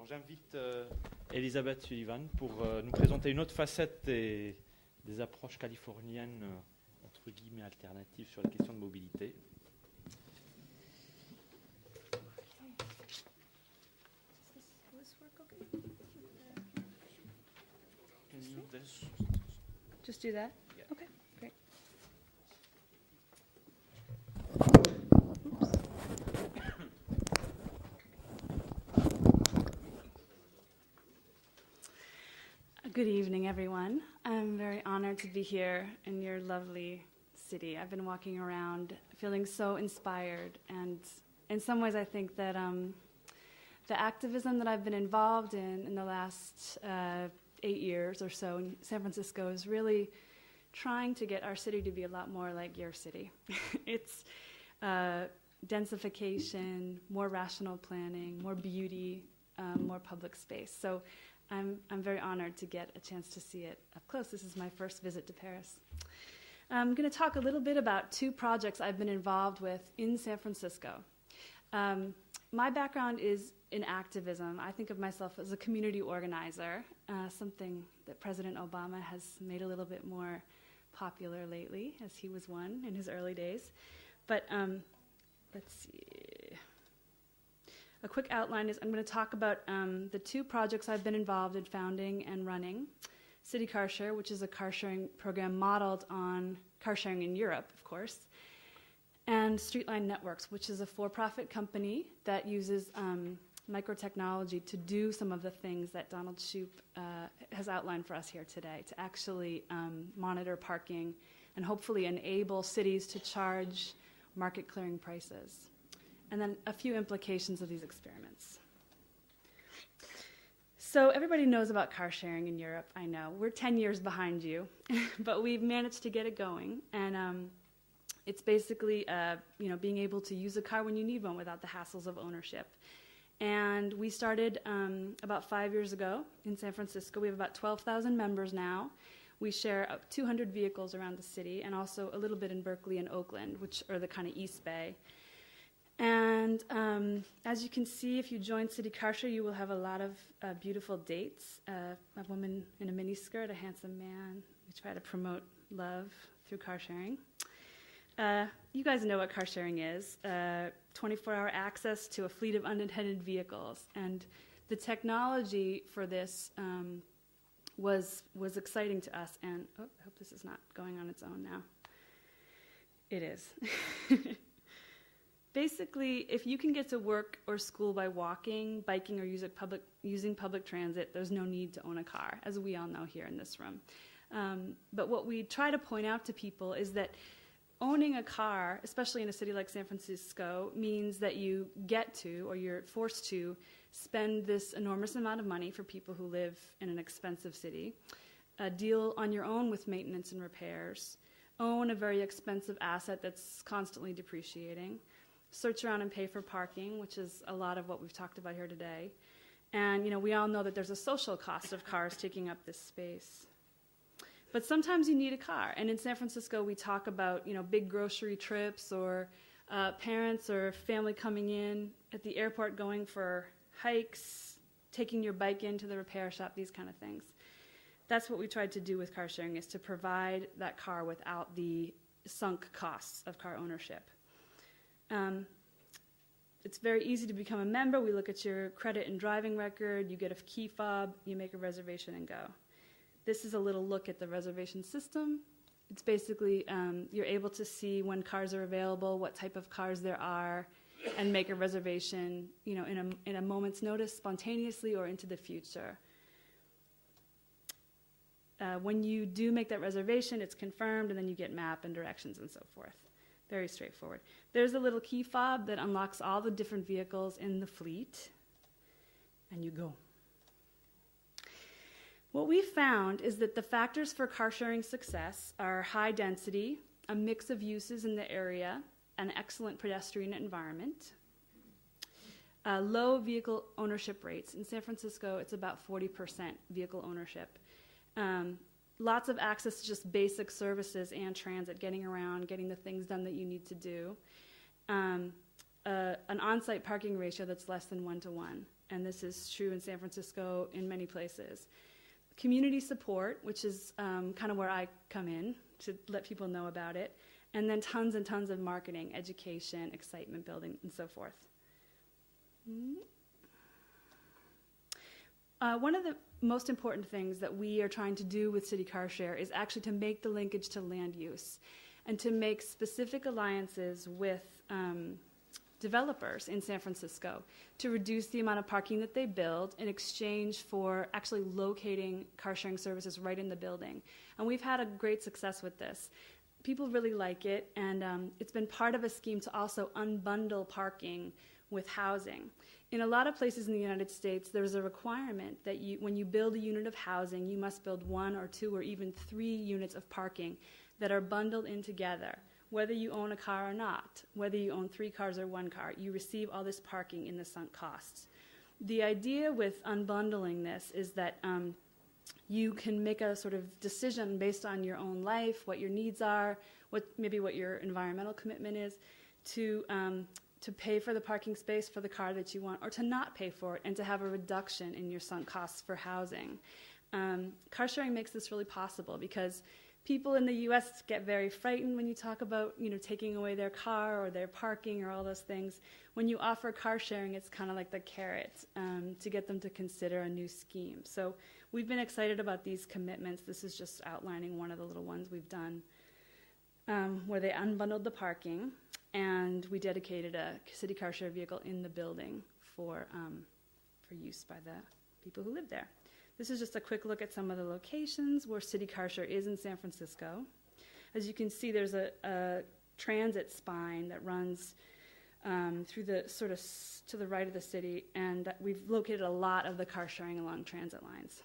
J'invite Elizabeth Sullivan pour nous présenter une autre facette des approches californiennes, entre guillemets, alternatives sur les questions de mobilité. Just do that? Yeah. Okay, great. Good evening, everyone. I'm very honored to be here in your lovely city. I've been walking around feeling so inspired, and in some ways I think that the activism that I've been involved in the last 8 years or so in San Francisco is really trying to get our city to be a lot more like your city. It's densification, more rational planning, more beauty, more public space. So I'm very honored to get a chance to see it up close. This is my first visit to Paris. I'm going to talk a little bit about 2 projects I've been involved with in San Francisco. My background is in activism. I think of myself as a community organizer, something that President Obama has made a little bit more popular lately, as he was one in his early days. But let's see. A quick outline is I'm going to talk about the 2 projects I've been involved in founding and running. City Car Share, which is a car sharing program modeled on car sharing in Europe, of course, and Streetline Networks, which is a for-profit company that uses microtechnology to do some of the things that Donald Shoup has outlined for us here today, to actually monitor parking and hopefully enable cities to charge market-clearing prices. And then a few implications of these experiments. So everybody knows about car sharing in Europe, I know. We're 10 years behind you, but we've managed to get it going. And it's basically being able to use a car when you need one without the hassles of ownership. And we started about 5 years ago in San Francisco. We have about 12,000 members now. We share 200 vehicles around the city, and also a little bit in Berkeley and Oakland, which are the kind of East Bay. And as you can see, if you join City Car Share, you will have a lot of beautiful dates. A woman in a miniskirt, a handsome man. We try to promote love through car sharing. You guys know what car sharing is. 24-hour access to a fleet of unattended vehicles. And the technology for this was exciting to us. And I hope this is not going on its own now. It is. Basically, if you can get to work or school by walking, biking, or using public transit, there's no need to own a car, as we all know here in this room. But what we try to point out to people is that owning a car, especially in a city like San Francisco, means that you get to, or you're forced to, spend this enormous amount of money for people who live in an expensive city, deal on your own with maintenance and repairs, own a very expensive asset that's constantly depreciating, search around and pay for parking, which is a lot of what we've talked about here today. And we all know that there's a social cost of cars taking up this space. But sometimes you need a car. And in San Francisco, we talk about big grocery trips, or parents or family coming in at the airport, going for hikes, taking your bike into the repair shop, these kind of things. That's what we tried to do with car sharing, is to provide that car without the sunk costs of car ownership. It's very easy to become a member. We look at your credit and driving record, you get a key fob, you make a reservation and go. This is a little look at the reservation system. It's basically, you're able to see when cars are available, what type of cars there are, and make a reservation in a moment's notice, spontaneously or into the future. When you do make that reservation, it's confirmed, and then you get map and directions and so forth. Very straightforward. There's a little key fob that unlocks all the different vehicles in the fleet, and you go. What we found is that the factors for car sharing success are high density, a mix of uses in the area, an excellent pedestrian environment, low vehicle ownership rates. In San Francisco, it's about 40% vehicle ownership. Lots of access to just basic services and transit, getting around, getting the things done that you need to do. An on-site parking ratio that's less than 1 to 1. and this is true in San Francisco, in many places. Community support, which is kind of where I come in to let people know about it, and then tons and tons of marketing, education, excitement building, and so forth. One of the most important things that we are trying to do with City Car Share is actually to make the linkage to land use and to make specific alliances with developers in San Francisco to reduce the amount of parking that they build in exchange for actually locating car sharing services right in the building. And we've had a great success with this. People really like it, and it's been part of a scheme to also unbundle parking with housing. In a lot of places in the United States, there's a requirement that when you build a unit of housing, you must build 1 or 2 or even 3 units of parking that are bundled in together. Whether you own a car or not, whether you own 3 cars or 1 car, you receive all this parking in the sunk costs. The idea with unbundling this is that you can make a sort of decision based on your own life, what your needs are, maybe what your environmental commitment is, to pay for the parking space for the car that you want, or to not pay for it and to have a reduction in your sunk costs for housing. Car sharing makes this really possible because people in the U.S. get very frightened when you talk about, taking away their car or their parking or all those things. When you offer car sharing, it's kind of like the carrot to get them to consider a new scheme. So we've been excited about these commitments. This is just outlining one of the little ones we've done where they unbundled the parking, and we dedicated a city car share vehicle in the building for use by the people who live there. This is just a quick look at some of the locations where City Car Share is in San Francisco. As you can see, there's a transit spine that runs through the sort of to the right of the city, and we've located a lot of the car sharing along transit lines.